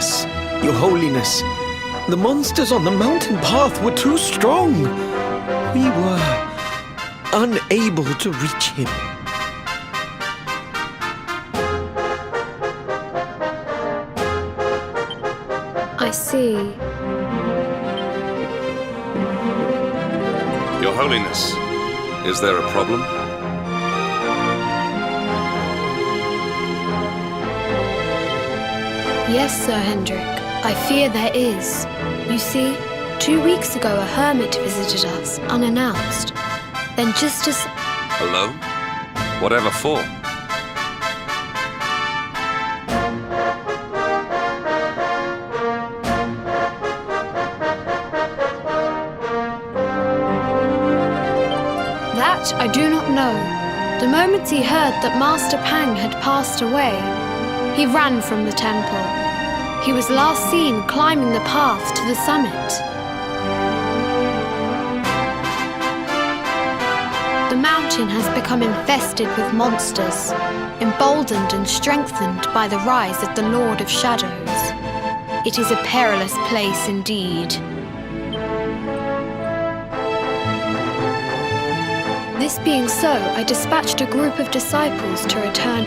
us, Your Holiness. The monsters on the mountain path were too strong. We were unable to reach him. I see. Your Holiness, is there a problem? Yes, Sir Hendrik. I fear there is. You see, 2 weeks ago a hermit visited us, unannounced. Then just as... Alone? Whatever for? That I do not know. The moment he heard that Master Pang had passed away, he ran from the temple. He was last seen climbing the path to the summit. The mountain has become infested with monsters, emboldened and strengthened by the rise of the Lord of Shadows. It is a perilous place indeed. This being so, I dispatched a group of disciples to return.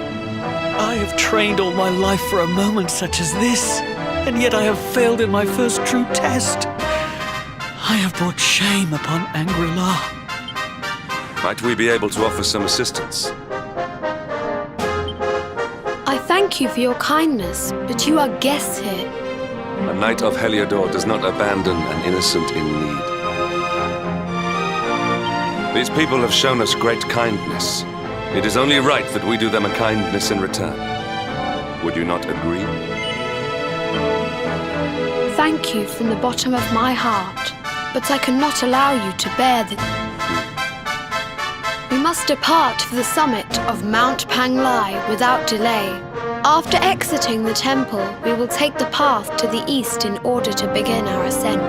I have trained all my life for a moment such as this, and yet I have failed in my first true test. I have brought shame upon Angri-La. Might we be able to offer some assistance? I thank you for your kindness, but you are guests here. A knight of Heliodor does not abandon an innocent in need. These people have shown us great kindness. It is only right that we do them a kindness in return. Would you not agree? Thank you from the bottom of my heart, but I cannot allow you to bear the... We must depart for the summit of Mount Panglai without delay. After exiting the temple, we will take the path to the east in order to begin our ascent.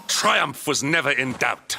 Triumph was never in doubt.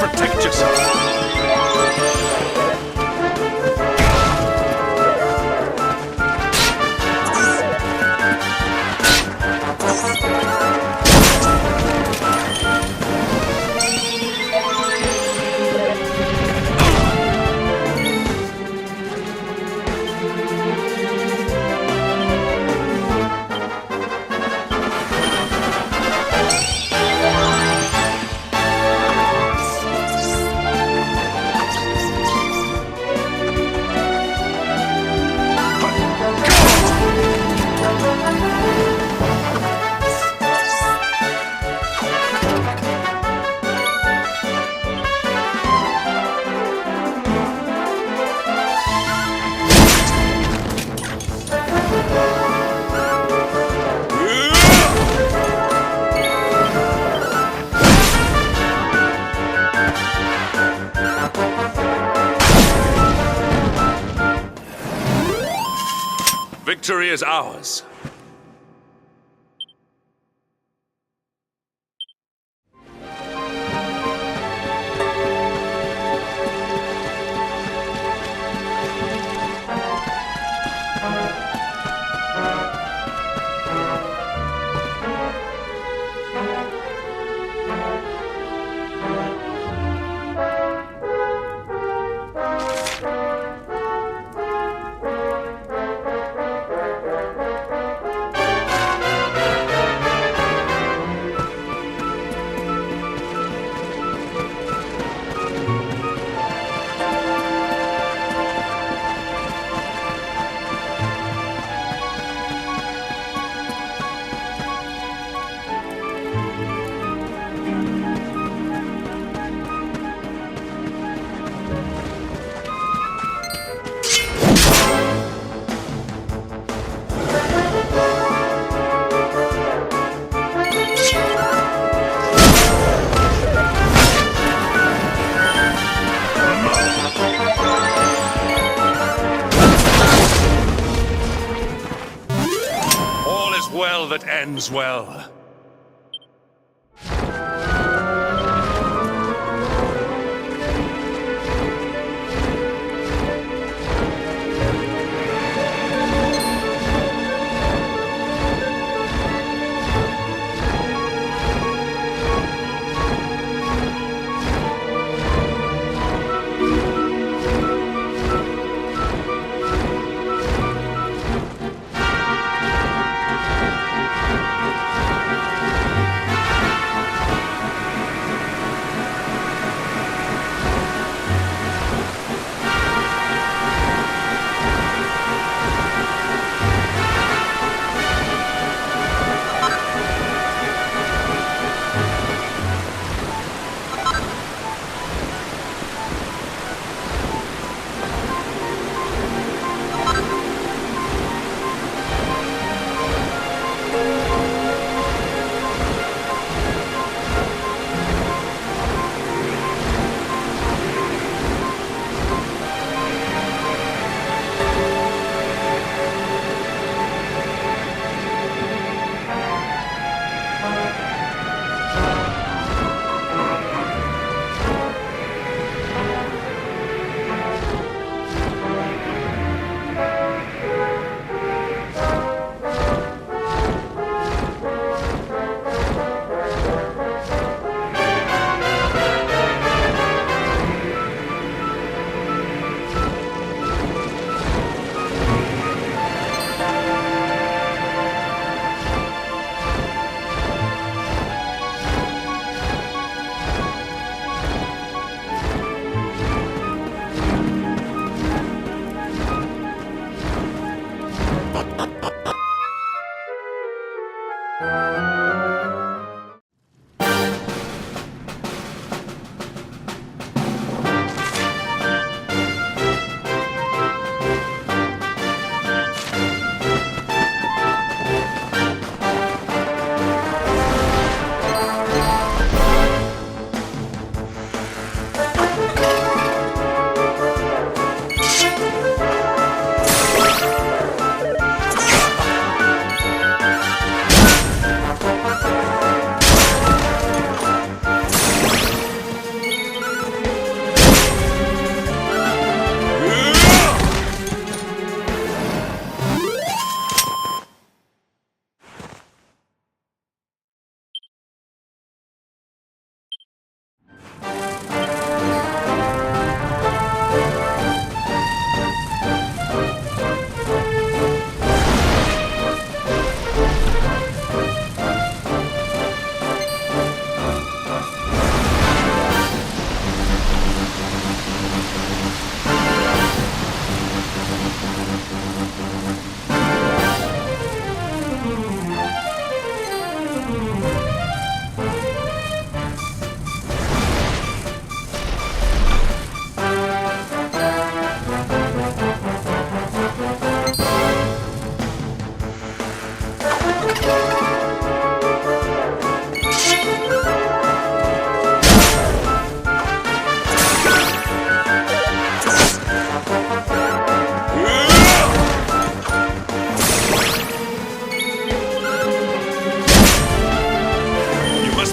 Protect yourself! Victory is ours. Well that ends well.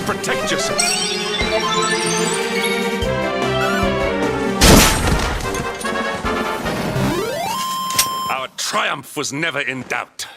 Protect yourself. Our triumph was never in doubt.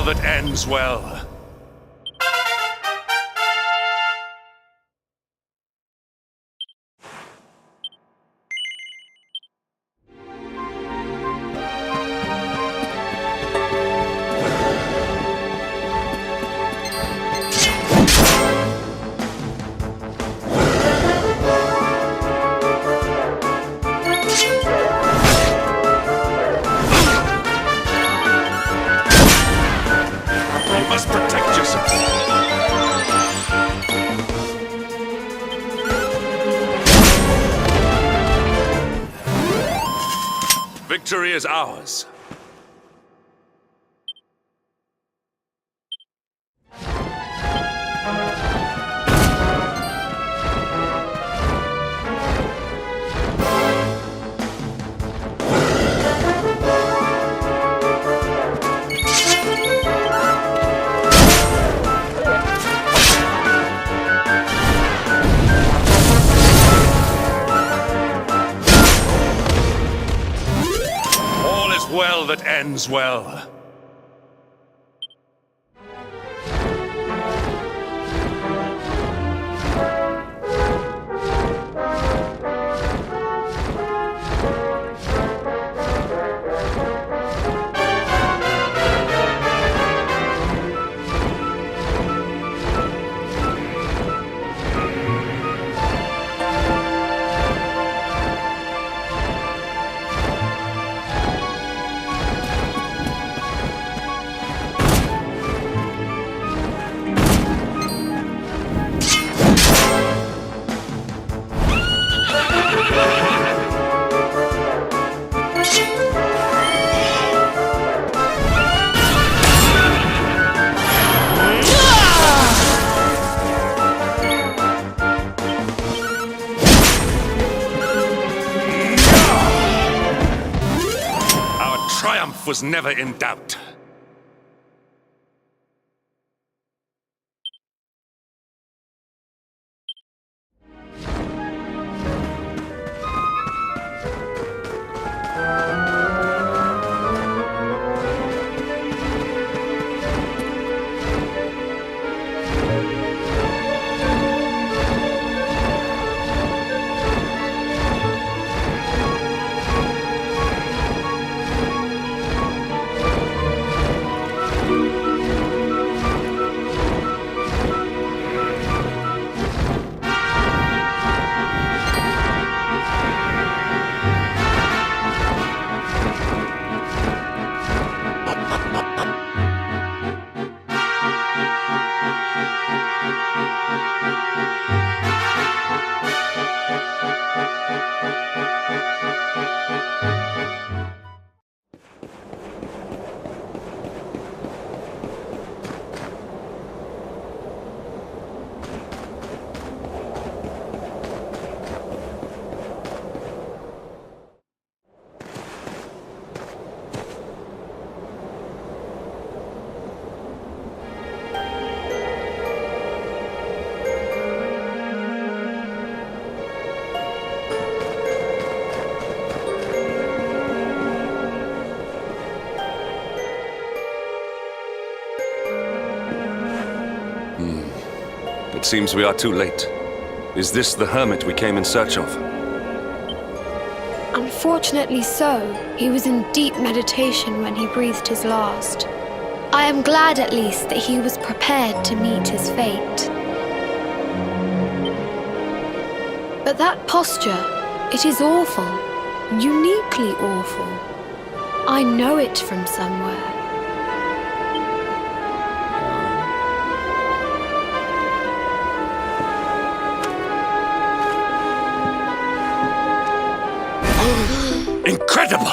that ends well. Victory is ours. Well that ends well. was never in doubt. It seems we are too late. Is this the hermit we came in search of? Unfortunately so. He was in deep meditation when he breathed his last. I am glad at least that he was prepared to meet his fate. But that posture, it is awful. Uniquely awful. I know it from somewhere. Incredible!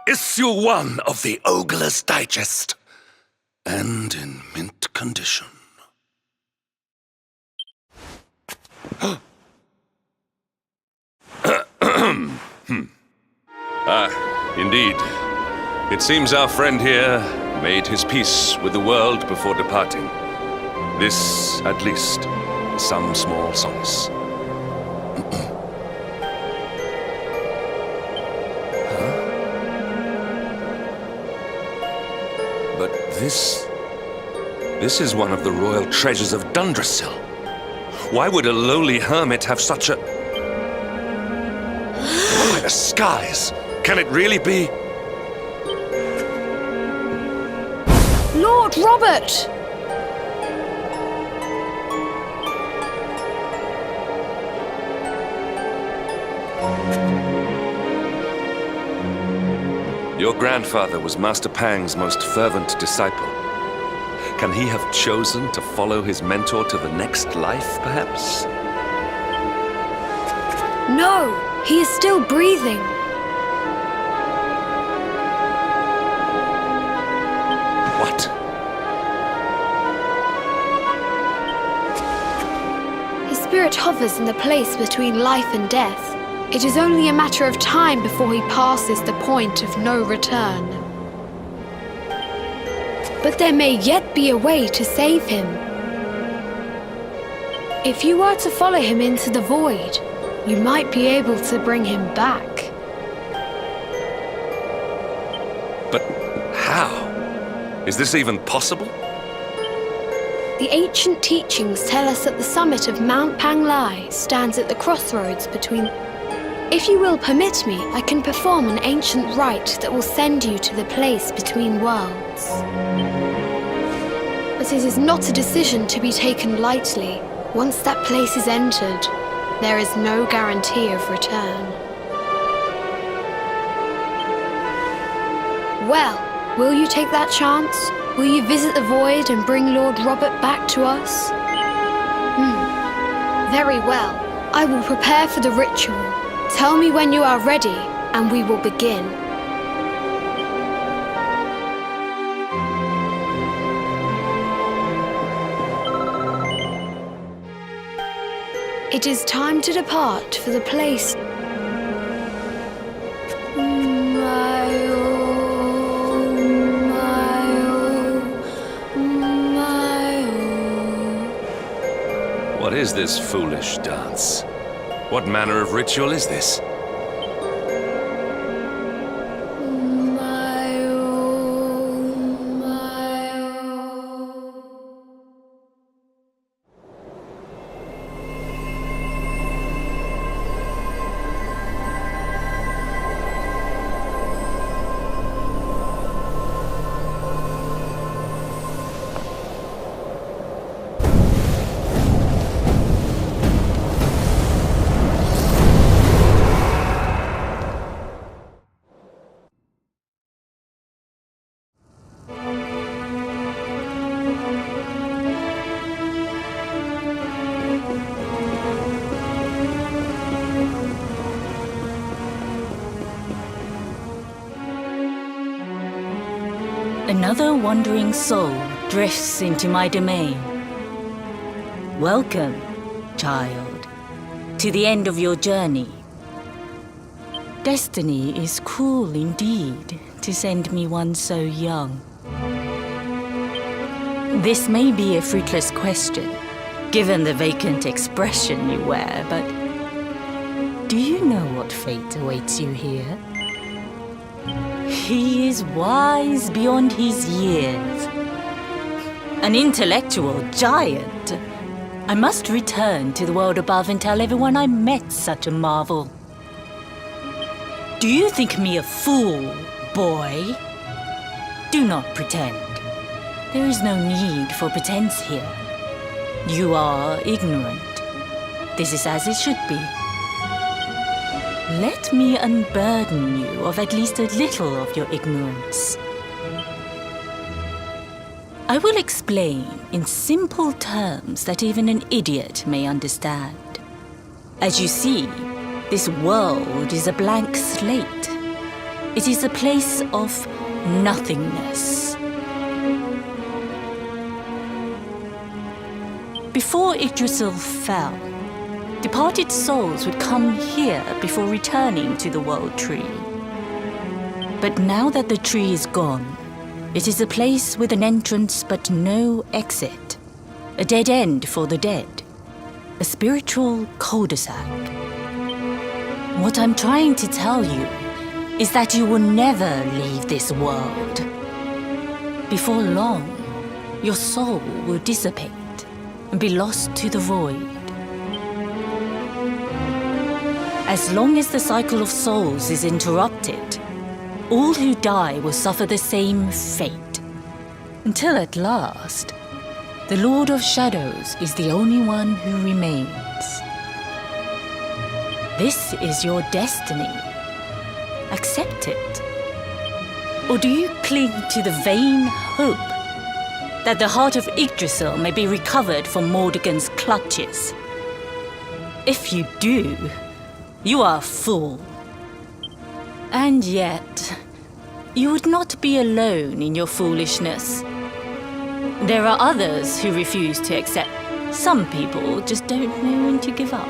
Issue 1 of the Ogler's Digest. And in mint condition. Indeed. It seems our friend here made his peace with the world before departing. This, at least, is some small solace. But this is one of the royal treasures of Dundrasil. Why would a lowly hermit have such a... By the skies! Can it really be? Lord Robert! Your grandfather was Master Pang's most fervent disciple. Can he have chosen to follow his mentor to the next life, perhaps? No, he is still breathing. What? His spirit hovers in the place between life and death. It is only a matter of time before he passes the point of no return. But there may yet be a way to save him. If you were to follow him into the void, you might be able to bring him back. But how? Is this even possible? The ancient teachings tell us that the summit of Mount Panglai stands at the crossroads between... If you will permit me, I can perform an ancient rite that will send you to the place between worlds. But it is not a decision to be taken lightly. Once that place is entered, there is no guarantee of return. Well, will you take that chance? Will you visit the void and bring Lord Robert back to us? Very well. I will prepare for the ritual. Tell me when you are ready, and we will begin. It is time to depart for the place. My own What is this foolish dance? What manner of ritual is this? Another wandering soul drifts into my domain. Welcome, child, to the end of your journey. Destiny is cruel indeed to send me one so young. This may be a fruitless question, given the vacant expression you wear, but do you know what fate awaits you here? He is wise beyond his years. An intellectual giant. I must return to the world above and tell everyone I met such a marvel. Do you think me a fool, boy? Do not pretend. There is no need for pretense here. You are ignorant. This is as it should be. Let me unburden you of at least a little of your ignorance. I will explain in simple terms that even an idiot may understand. As you see, this world is a blank slate. It is a place of nothingness. Before Yggdrasil fell, departed souls would come here before returning to the World Tree. But now that the tree is gone, it is a place with an entrance but no exit. A dead end for the dead. A spiritual cul-de-sac. What I'm trying to tell you is that you will never leave this world. Before long, your soul will dissipate and be lost to the void. As long as the cycle of souls is interrupted, all who die will suffer the same fate. Until at last, the Lord of Shadows is the only one who remains. This is your destiny. Accept it. Or do you cling to the vain hope that the heart of Yggdrasil may be recovered from Mordegon's clutches? If you do, you are a fool. And yet, you would not be alone in your foolishness. There are others who refuse to accept. Some people just don't know when to give up.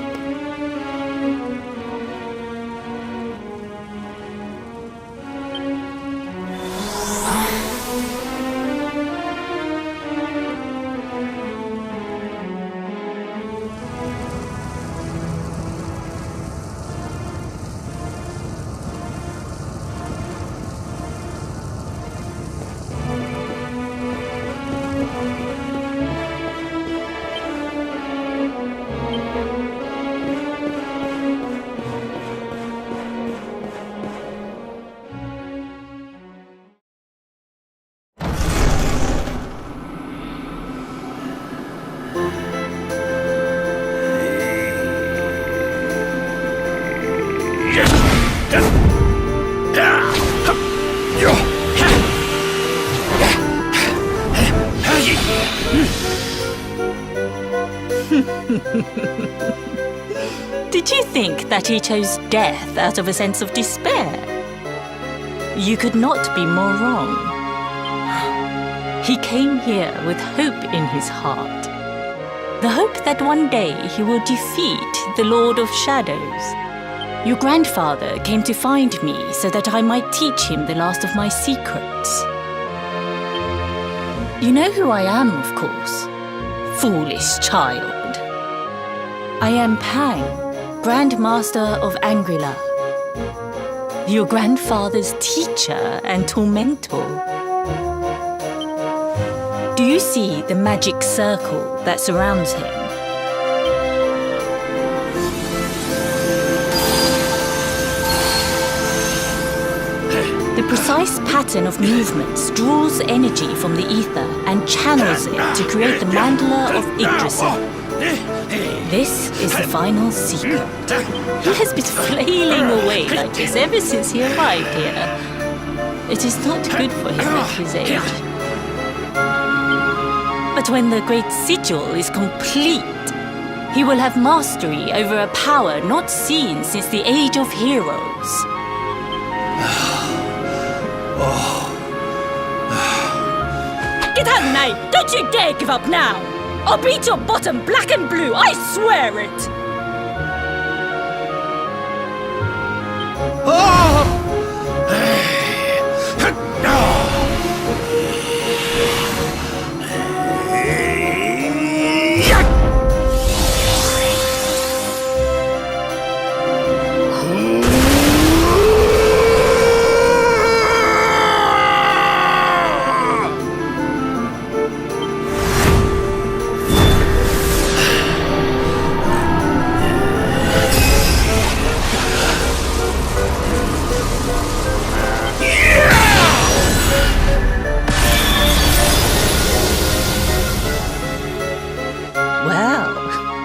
Did you think that he chose death out of a sense of despair? You could not be more wrong. He came here with hope in his heart. The hope that one day he will defeat the Lord of Shadows. Your grandfather came to find me so that I might teach him the last of my secrets. You know who I am, of course. Foolish child. I am Pang, Grand Master of Angrila, your grandfather's teacher and tormentor. Do you see the magic circle that surrounds him? The precise pattern of movements draws energy from the ether and channels it to create the mandala of Yggdrasil. This is the final secret. He has been flailing away like this ever since he arrived here. It is not good for him at his age. But when the great sigil is complete, he will have mastery over a power not seen since the Age of Heroes. Get out, knight! Don't you dare give up now! I'll beat your bottom black and blue, I swear it!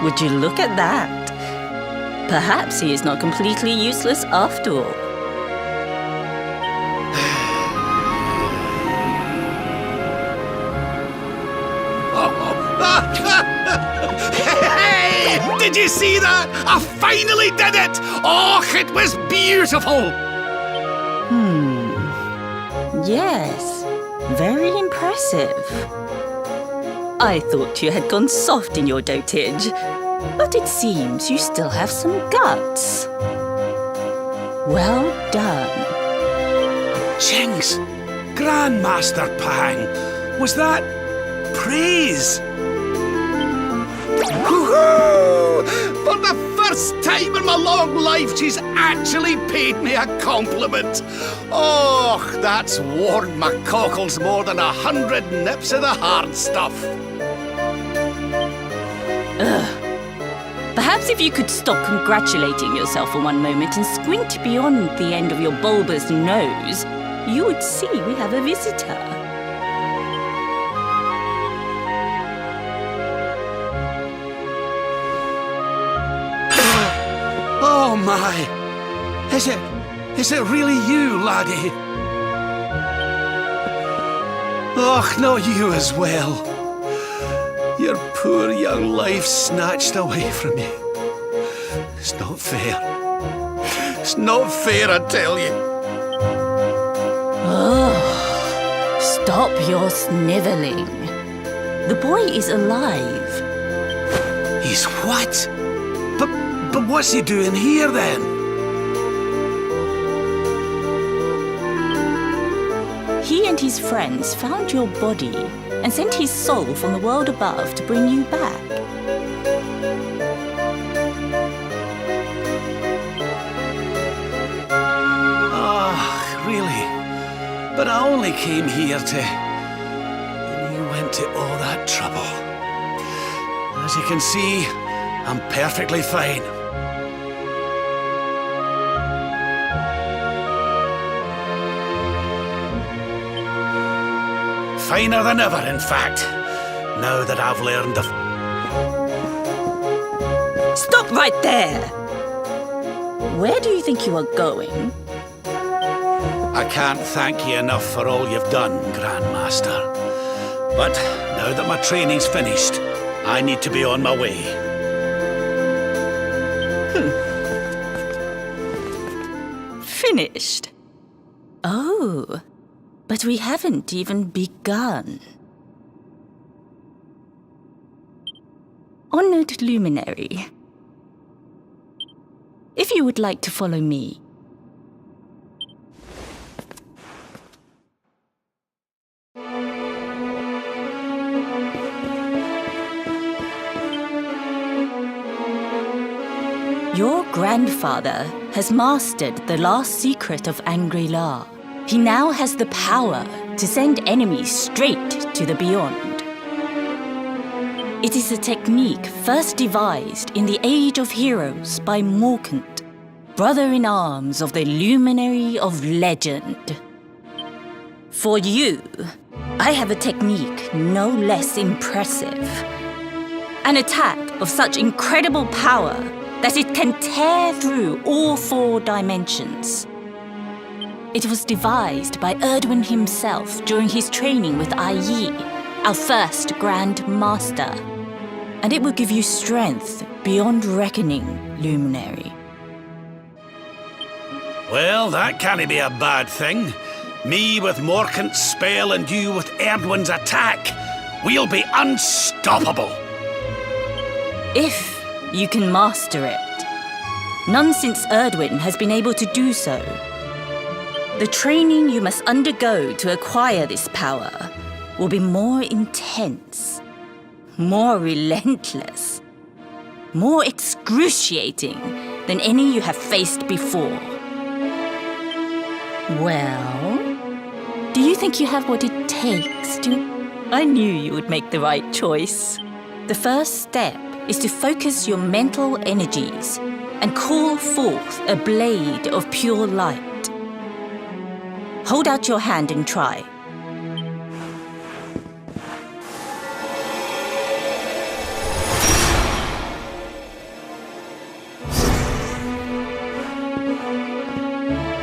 Would you look at that? Perhaps he is not completely useless after all. Hey! Did you see that? I finally did it! Oh, it was beautiful! Yes, very impressive. I thought you had gone soft in your dotage, but it seems you still have some guts. Well done. Jinx! Grandmaster Pang! Was that praise? Woohoo! For the first time in my long life, she's actually paid me a compliment. Oh, that's warmed my cockles more than 100 nips of the hard stuff. Perhaps if you could stop congratulating yourself for one moment and squint beyond the end of your bulbous nose, you would see we have a visitor. Oh my! Is it really you, laddie? Och, not you as well. Your poor young life snatched away from you. It's not fair. It's not fair, I tell you. Oh, stop your snivelling. The boy is alive. He's what? But what's he doing here then? He and his friends found your body and sent his soul from the world above to bring you back. Really? But I only came here to... And you went to all that trouble. As you can see, I'm perfectly fine. Finer than ever, in fact, now that I've learned the... Stop right there! Where do you think you are going? I can't thank you enough for all you've done, Grandmaster. But now that my training's finished, I need to be on my way. Finished? Oh, but we haven't even begun. Honored luminary, if you would like to follow me, Your grandfather has mastered the last secret of Angri-La. He now has the power to send enemies straight to the beyond. It is a technique first devised in the Age of Heroes by Morkant, brother-in-arms of the Luminary of Legend. For you, I have a technique no less impressive. An attack of such incredible power that it can tear through all 4 dimensions. It was devised by Erdwin himself during his training with Yi, our first Grand Master. And it will give you strength beyond reckoning, Luminary. Well, that can't be a bad thing. Me with Morkant's spell and you with Erdwin's attack. We'll be unstoppable. If you can master it. None since Erdwin has been able to do so. The training you must undergo to acquire this power will be more intense, more relentless, more excruciating than any you have faced before. Well, do you think you have what it takes to... I knew you would make the right choice. The first step is to focus your mental energies and call forth a blade of pure light. Hold out your hand and try.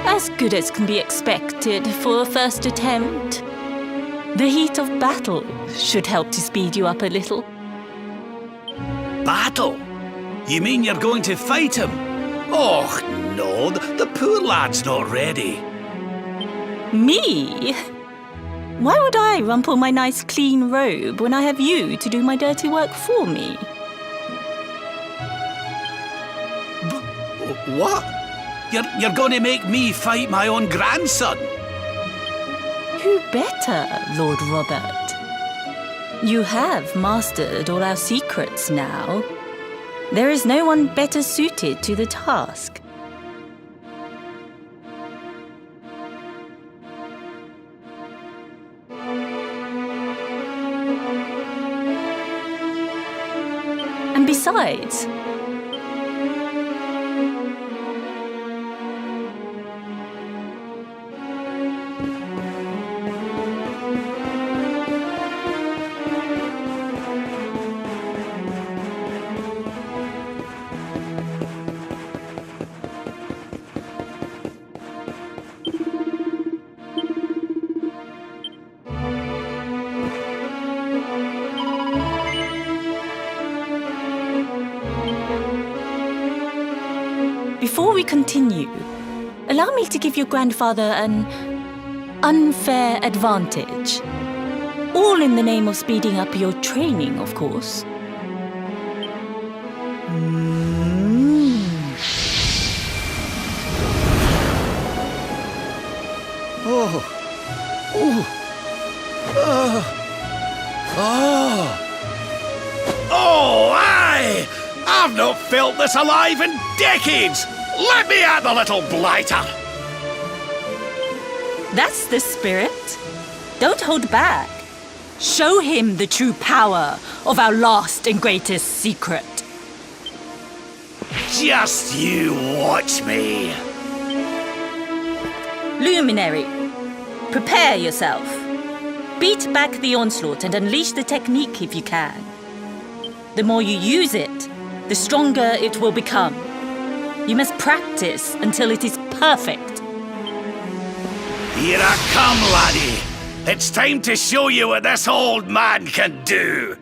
As good as can be expected for a first attempt. The heat of battle should help to speed you up a little. Battle? You mean you're going to fight him? Oh, no, the poor lad's not ready. Me? Why would I rumple my nice clean robe when I have you to do my dirty work for me? What? You're going to make me fight my own grandson? Who better, Lord Robert? You have mastered all our secrets now. There is no one better suited to the task. And besides, before we continue, allow me to give your grandfather an unfair advantage. All in the name of speeding up your training, of course. Oh, aye! I've not felt this alive in decades! Let me at the little blighter! That's the spirit. Don't hold back. Show him the true power of our last and greatest secret. Just you watch me! Luminary, prepare yourself. Beat back the onslaught and unleash the technique if you can. The more you use it, the stronger it will become. You must practice until it is perfect. Here I come, laddie. It's time to show you what this old man can do.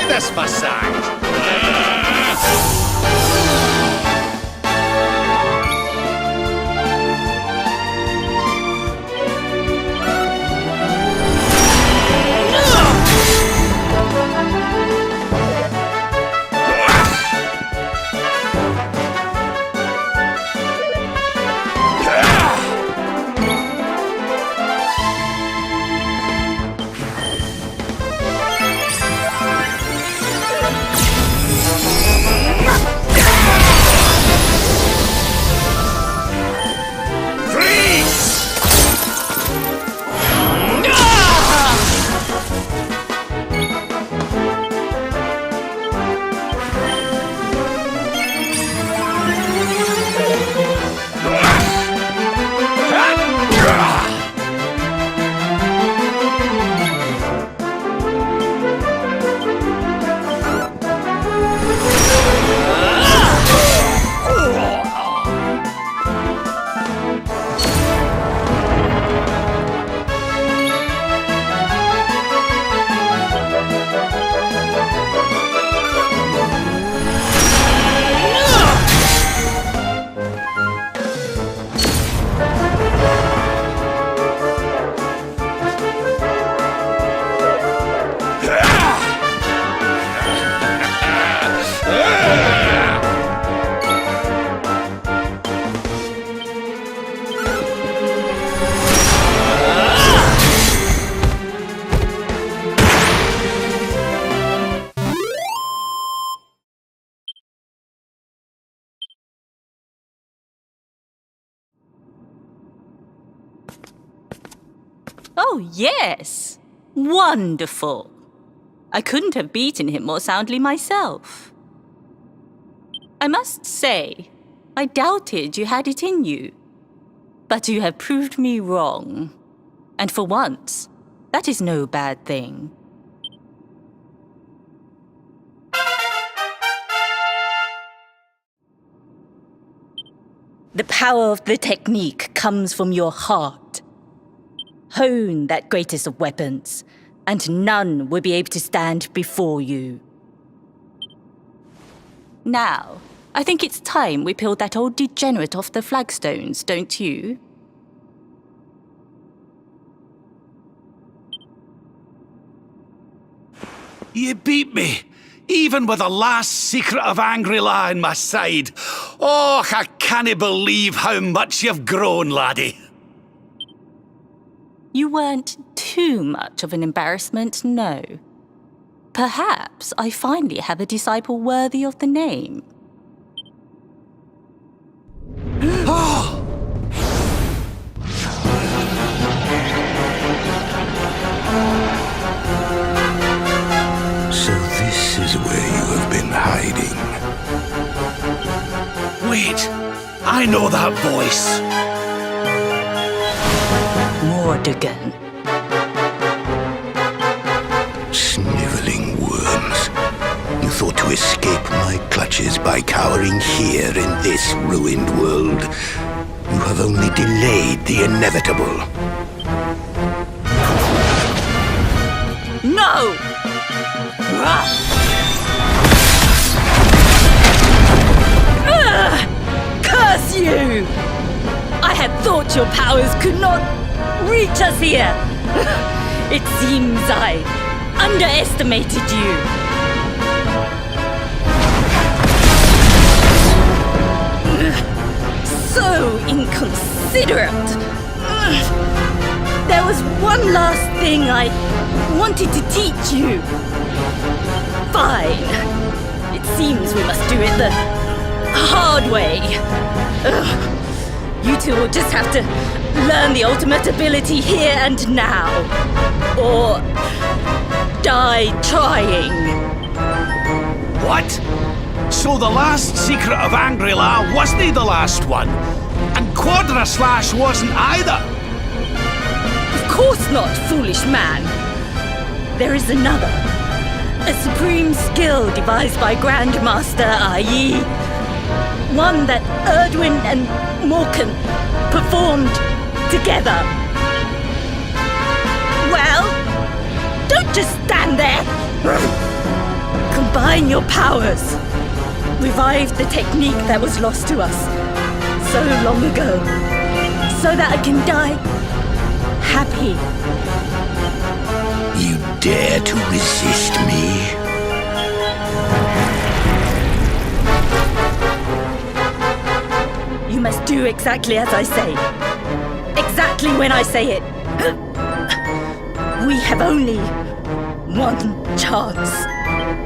this massage. Oh, yes! Wonderful! I couldn't have beaten him more soundly myself. I must say, I doubted you had it in you. But you have proved me wrong. And for once, that is no bad thing. The power of the technique comes from your heart. Hone that greatest of weapons, and none will be able to stand before you. Now, I think it's time we peeled that old degenerate off the flagstones, don't you? You beat me, even with the last secret of Angry-La in my side. Oh, I can't believe how much you've grown, laddie. You weren't too much of an embarrassment, no. Perhaps I finally have a disciple worthy of the name. So this is where you have been hiding. Wait, I know that voice. Mordigan. Sniveling worms. You thought to escape my clutches by cowering here in this ruined world. You have only delayed the inevitable. No! Curse you! I had thought your powers could not reach us here. It seems I underestimated you. So inconsiderate. There was one last thing I wanted to teach you. Fine. It seems we must do it the hard way. You two will just have to learn the ultimate ability here and now. Or die trying. What? So the last secret of Angry-La wasn't the last one? And Quadra Slash wasn't either? Of course not, foolish man. There is another. A supreme skill devised by Grandmaster, i.e. one that Erdwin and Morkan performed together. Well, don't just stand there. Combine your powers. Revive the technique that was lost to us so long ago, so that I can die happy. You dare to resist me? You must do exactly as I say. Exactly when I say it. We have only one chance.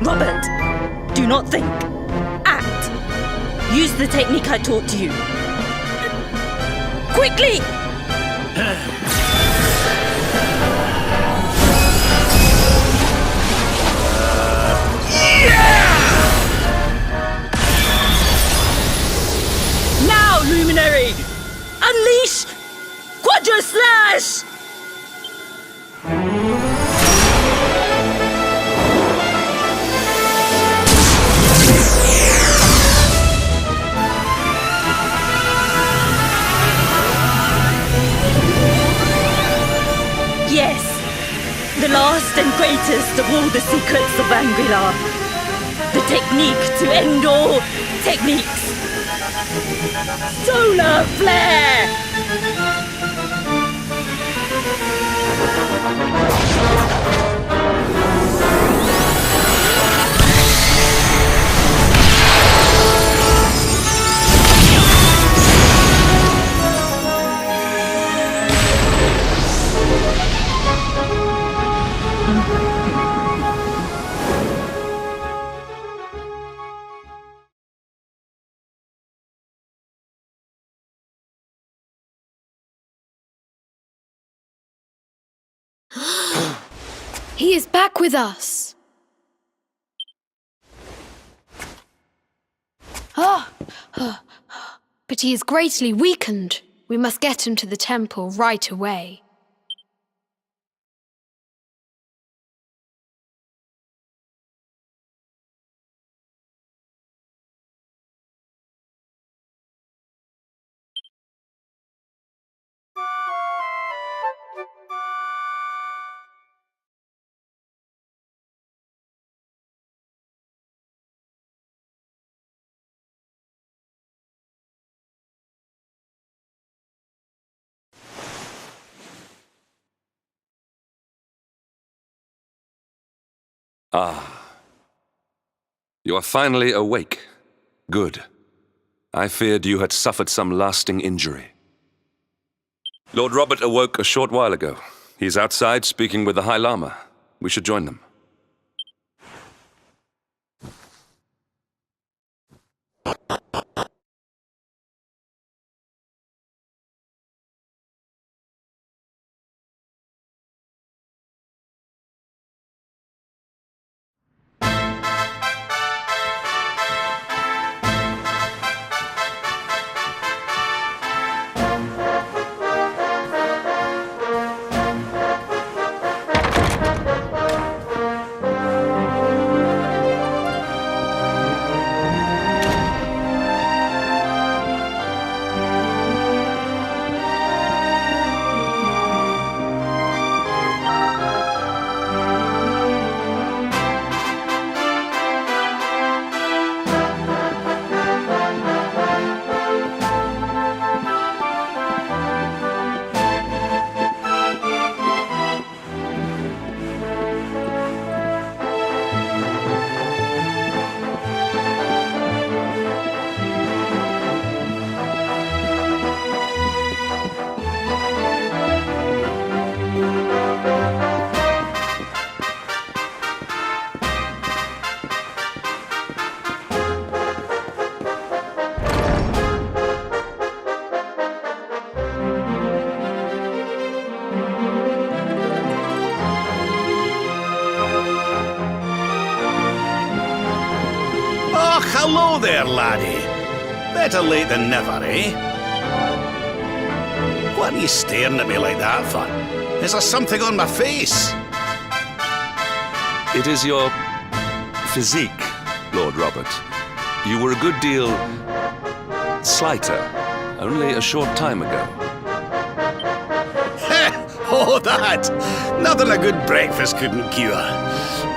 Robert, do not think. Act. Use the technique I taught you. Quickly! Now, Luminary! Unleash Quadra Slash! Yes, the last and greatest of all the secrets of Angri-La. The technique to end all techniques. Solar Flare! He is back with us. But he is greatly weakened. We must get him to the temple right away. You are finally awake. Good. I feared you had suffered some lasting injury. Lord Robert awoke a short while ago. He's outside speaking with the High Lama. We should join them. Hello there, laddie. Better late than never, eh? What are you staring at me like that for? Is there something on my face? It is your physique, Lord Robert. You were a good deal slighter only a short time ago. Oh, that! Nothing a good breakfast couldn't cure.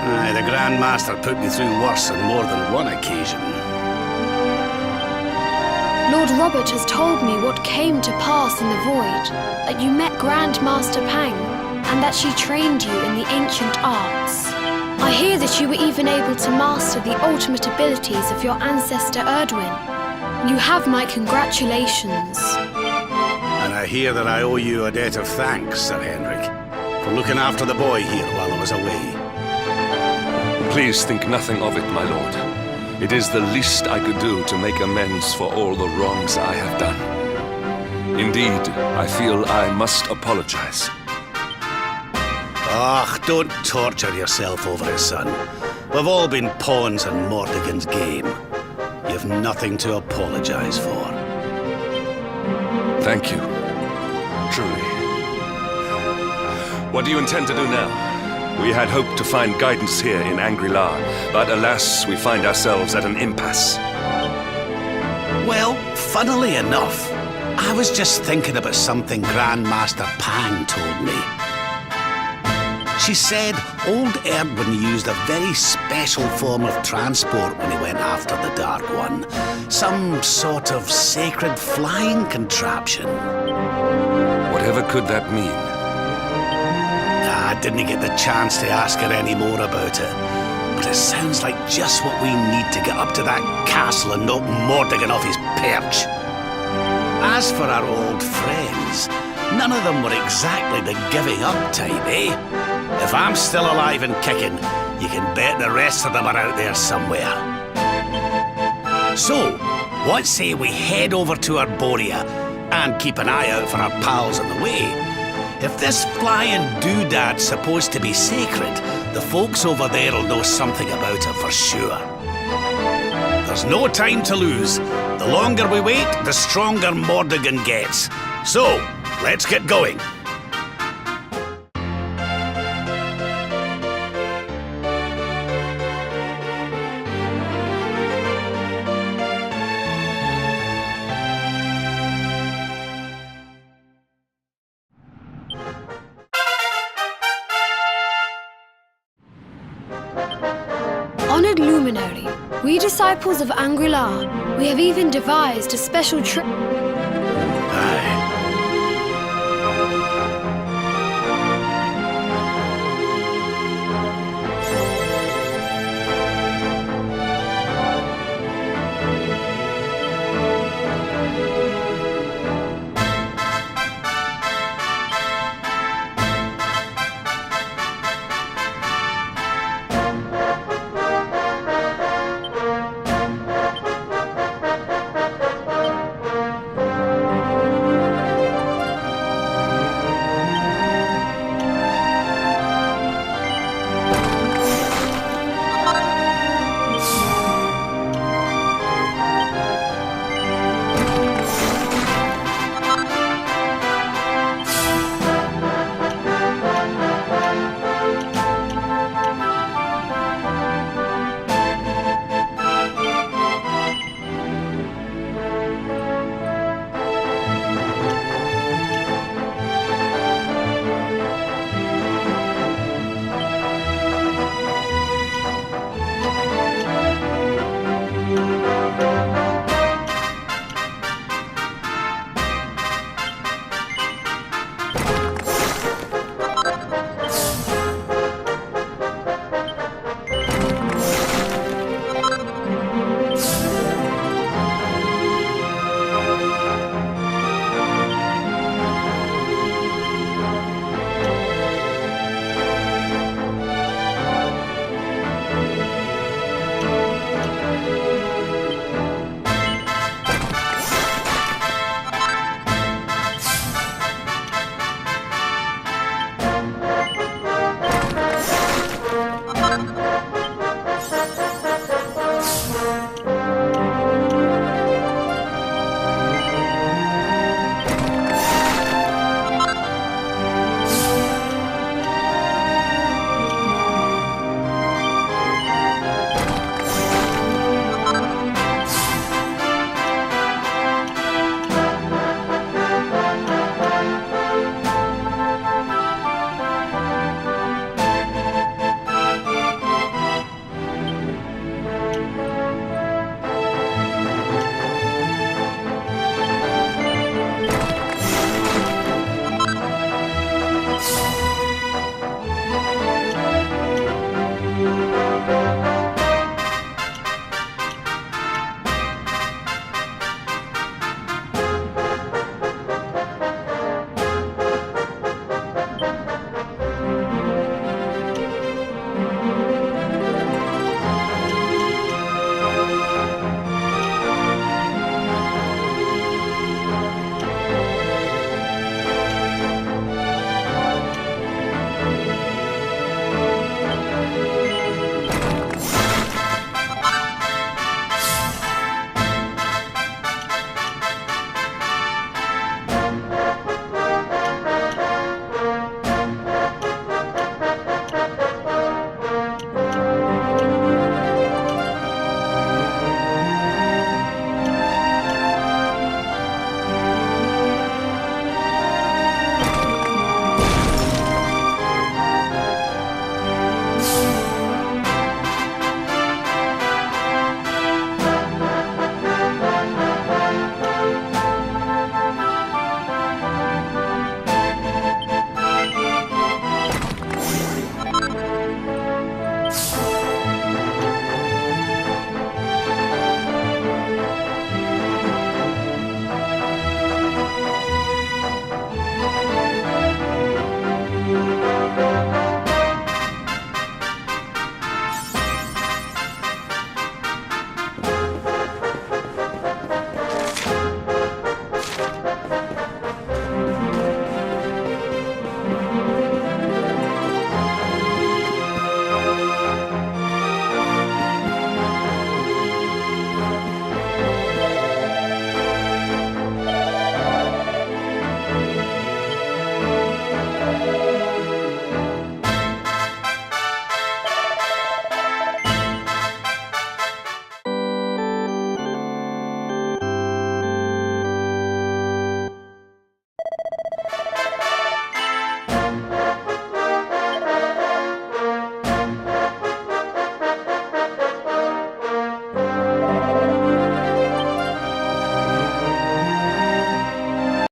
Aye, the Grand Master put me through worse on more than one occasion. Lord Robert has told me what came to pass in the void, that you met Grand Master Pang, and that she trained you in the ancient arts. I hear that you were even able to master the ultimate abilities of your ancestor Erdwin. You have my congratulations. And I hear that I owe you a debt of thanks, Sir Henrik, for looking after the boy here while I was away. Please think nothing of it, my lord. It is the least I could do to make amends for all the wrongs I have done. Indeed, I feel I must apologize. Ah, don't torture yourself over it, son. We've all been pawns in Mordegon's game. You've nothing to apologize for. Thank you. Truly. What do you intend to do now? We had hoped to find guidance here in Angri-La, but alas, we find ourselves at an impasse. Well, funnily enough, I was just thinking about something Grandmaster Pang told me. She said old Erdwin used a very special form of transport when he went after the Dark One. Some sort of sacred flying contraption. Whatever could that mean? I didn't get the chance to ask her any more about it. But it sounds like just what we need to get up to that castle and knock Mordegon off his perch. As for our old friends, none of them were exactly the giving up type, eh? If I'm still alive and kicking, you can bet the rest of them are out there somewhere. So, what say we head over to Arborea and keep an eye out for our pals on the way? If this flying doodad's supposed to be sacred, the folks over there'll know something about it for sure. There's no time to lose. The longer we wait, the stronger Mordegon gets. So, let's get going. Honored Luminary, we disciples of Angri-La, we have even devised a special trick.